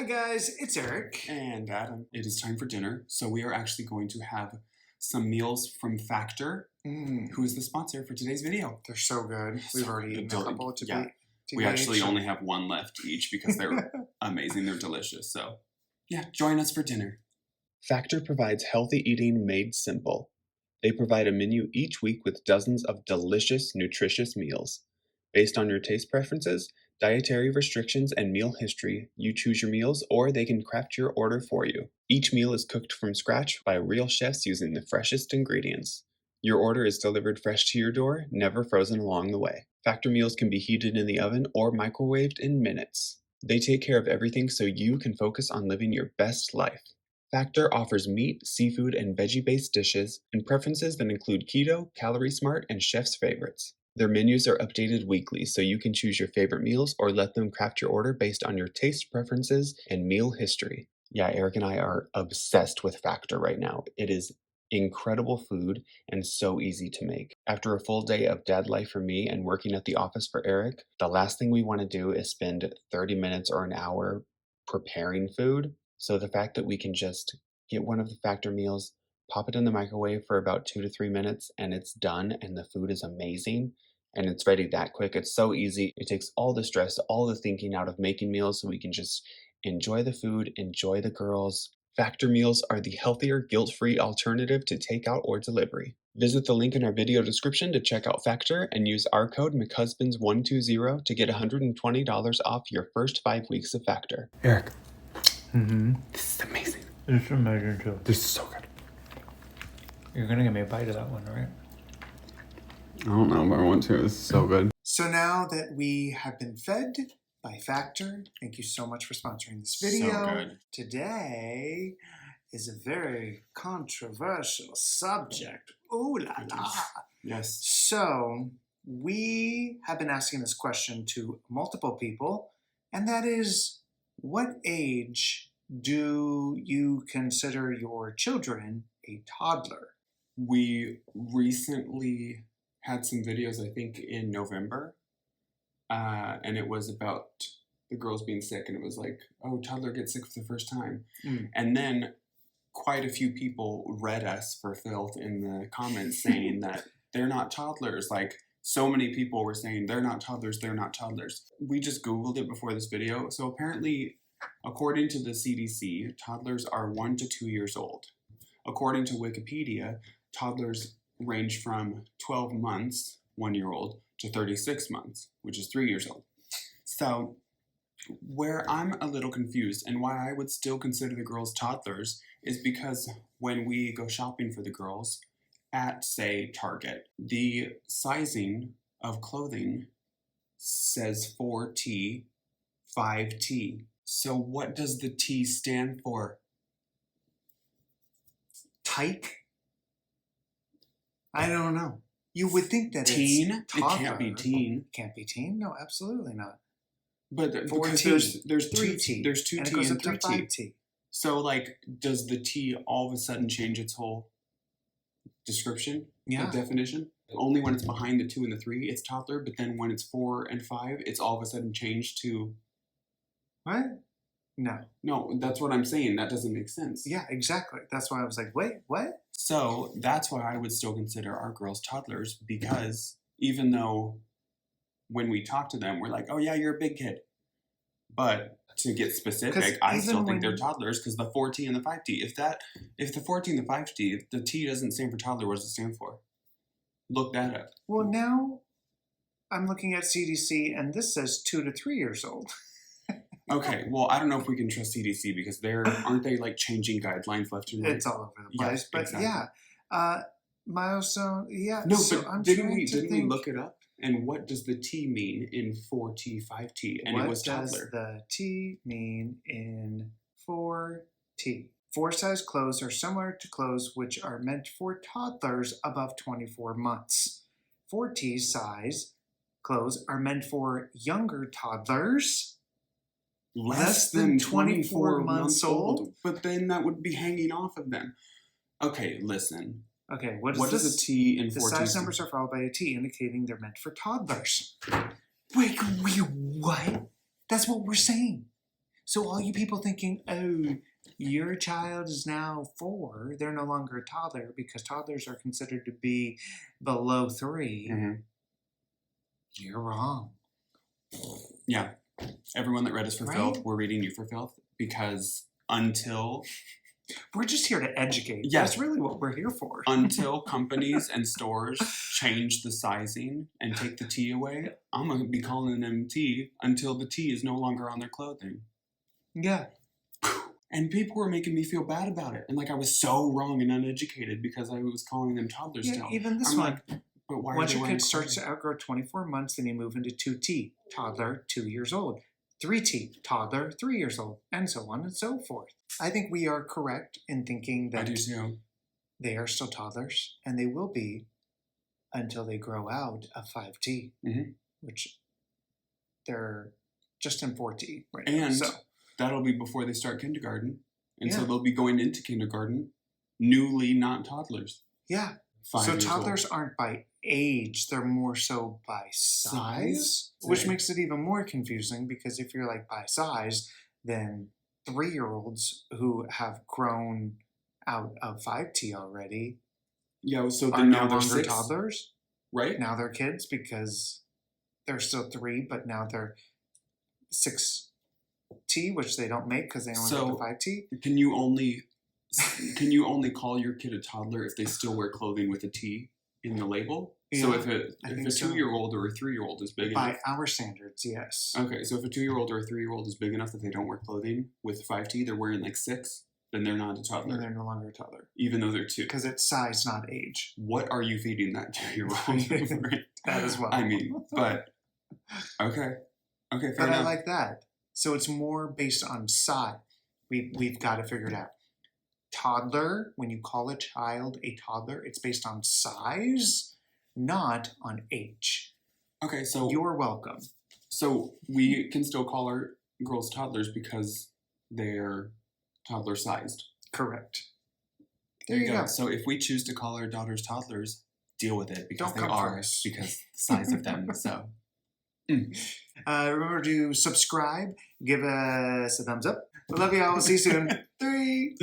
Hi guys, it's Eric. And Adam. It is time for dinner, so we are actually going to have some meals from Factor, who is the sponsor for today's video. They're so good. We've already eaten a couple We actually only have one left each because they're amazing. They're delicious. So, yeah, join us for dinner. Factor provides healthy eating made simple. They provide a menu each week with dozens of delicious, nutritious meals. Based on your taste preferences, dietary restrictions, and meal history, you choose your meals or they can craft your order for you. Each meal is cooked from scratch by real chefs using the freshest ingredients. Your order is delivered fresh to your door, never frozen along the way. Factor meals can be heated in the oven or microwaved in minutes. They take care of everything so you can focus on living your best life. Factor offers meat, seafood, and veggie-based dishes and preferences that include keto, calorie smart, and chef's favorites. Their menus are updated weekly, so you can choose your favorite meals or let them craft your order based on your taste preferences and meal history. Yeah, Eric and I are obsessed with Factor right now. It is incredible food and so easy to make. After a full day of dad life for me and working at the office for Eric, the last thing we want to do is spend 30 minutes or an hour preparing food. So the fact that we can just get one of the Factor meals, pop it in the microwave for about 2 to 3 minutes, and it's done, and the food is amazing, and it's ready that quick. It's so easy. It takes all the stress, all the thinking out of making meals, so we can just enjoy the food, enjoy the girls. Factor meals are the healthier, guilt-free alternative to takeout or delivery. Visit the link in our video description to check out Factor and use our code McHusbands120 to get $120 off your first 5 weeks of Factor. Eric. This is amazing. It's amazing too. This is so good. You're gonna give me a bite of that one, right? I don't know, but I want to. This is so good. So now that we have been fed by Factor, thank you so much for sponsoring this video. So good. Today is a very controversial subject. Ooh la la. Yes. So we have been asking this question to multiple people, and that is, what age do you consider your children a toddler? We recently had some videos, I think, in November, and it was about the girls being sick, and it was like, oh, toddler gets sick for the first time. And then quite a few people read us for filth in the comments saying that they're not toddlers. Like, so many people were saying they're not toddlers, they're not toddlers. We just Googled it before this video. So apparently, according to the CDC, toddlers are 1 to 2 years old. According to Wikipedia, toddlers range from 12 months, 1-year-old, to 36 months, which is 3 years old. So where I'm a little confused and why I would still consider the girls toddlers is because when we go shopping for the girls at, say, Target, the sizing of clothing says 4T, 5T. So what does the T stand for? Tyke? I don't know. You would think that Teen? It's It toddler. can't be teen. Can't be teen? No, absolutely not. But because 4T. there's 3T. There's 2T and it goes and up to 3T. 5T. So, like, does the T all of a sudden change its whole description? Yeah. The definition? Only when it's behind the 2 and the 3, it's toddler, but then when it's 4 and 5, it's all of a sudden changed to... What? No. No, that's what I'm saying. That doesn't make sense. Yeah, exactly. That's why I was like, wait, what? So that's why I would still consider our girls toddlers, because even though when we talk to them, we're like, oh yeah, you're a big kid. But to get specific, I still think they're toddlers because the 4T and the 5T. If the 4T and the 5T, if the T doesn't stand for toddler, what does it stand for? Look that up. Well, now I'm looking at CDC and this says 2 to 3 years old. Okay, well, I don't know if we can trust CDC because aren't they like changing guidelines left and right? It's all over the place. Yes, but exactly. yeah, milestone, yeah. No, so but I'm didn't we look it up? And what does the T mean in 4T, 5T? And it was toddler. What does the T mean in 4T? 4-size clothes are similar to clothes which are meant for toddlers above 24 months. 4T size clothes are meant for younger toddlers less than 24 months old. But then that would be hanging off of them. Okay, listen. Okay, what is a T in 4T? The size numbers are followed by a T, indicating they're meant for toddlers. Wait, what? That's what we're saying. So all you people thinking, oh, your child is now 4, they're no longer a toddler because toddlers are considered to be below 3. Mhm. You're wrong. Yeah. Everyone that read us for Right? filth, we're reading you for filth because until We're just here to educate. Yeah. That's really what we're here for. until companies and stores change the sizing and take the T away, I'm gonna be calling them T until the T is no longer on their clothing. Yeah. And people were making me feel bad about it, and like I was so wrong and uneducated because I was calling them toddlers Yeah, still. even this I'm one. like, but why? Once are they your wearing kid starts to clothing? outgrow 24 months, then you move into 2T, toddler, 2 years old. 3T, toddler, 3 years old, and so on and so forth. I think we are correct in thinking I that do too. they are still toddlers, and they will be until they grow out of 5T, Mhm. which they're just in 4T right now. And So, that'll be before they start kindergarten, and so Yeah. they'll be going into kindergarten, newly not toddlers. yeah. 5 So years toddlers old. aren't by age, they're more so by size, which makes it even more confusing because if you're like by size, then 3-year-olds who have grown out of 5T already Yeah, so are then no now they're longer 6, toddlers. right? Now they're kids because they're still 3, but now they're 6T, which they don't make because they only So- get the 5T. Can you only call your kid a toddler if they still wear clothing with a T in the label? So Yeah, if I a think so. 2-year-old or a 3-year-old is big By enough. our standards, yes. Okay, so if a 2-year-old or a 3-year-old is big enough that they don't wear clothing with 5T, they're wearing like 6, then they're not a And toddler, they're no longer a toddler even though they're 2. because it's size, not age. What are you feeding that 2-year-old? That as well. I mean, but okay, fair But enough. I like that. So it's more based on size. We've got to figure it out. Toddler, when you call a child a toddler, it's based on size, not on age. Okay, so You're welcome. So we can still call our girls toddlers because they're toddler sized. Correct. There you go. So if we choose to call our daughters toddlers, deal with it because Don't they come for are us. because the size of them. So Remember to subscribe, give us a thumbs up. We love you all. We'll see you soon. 3.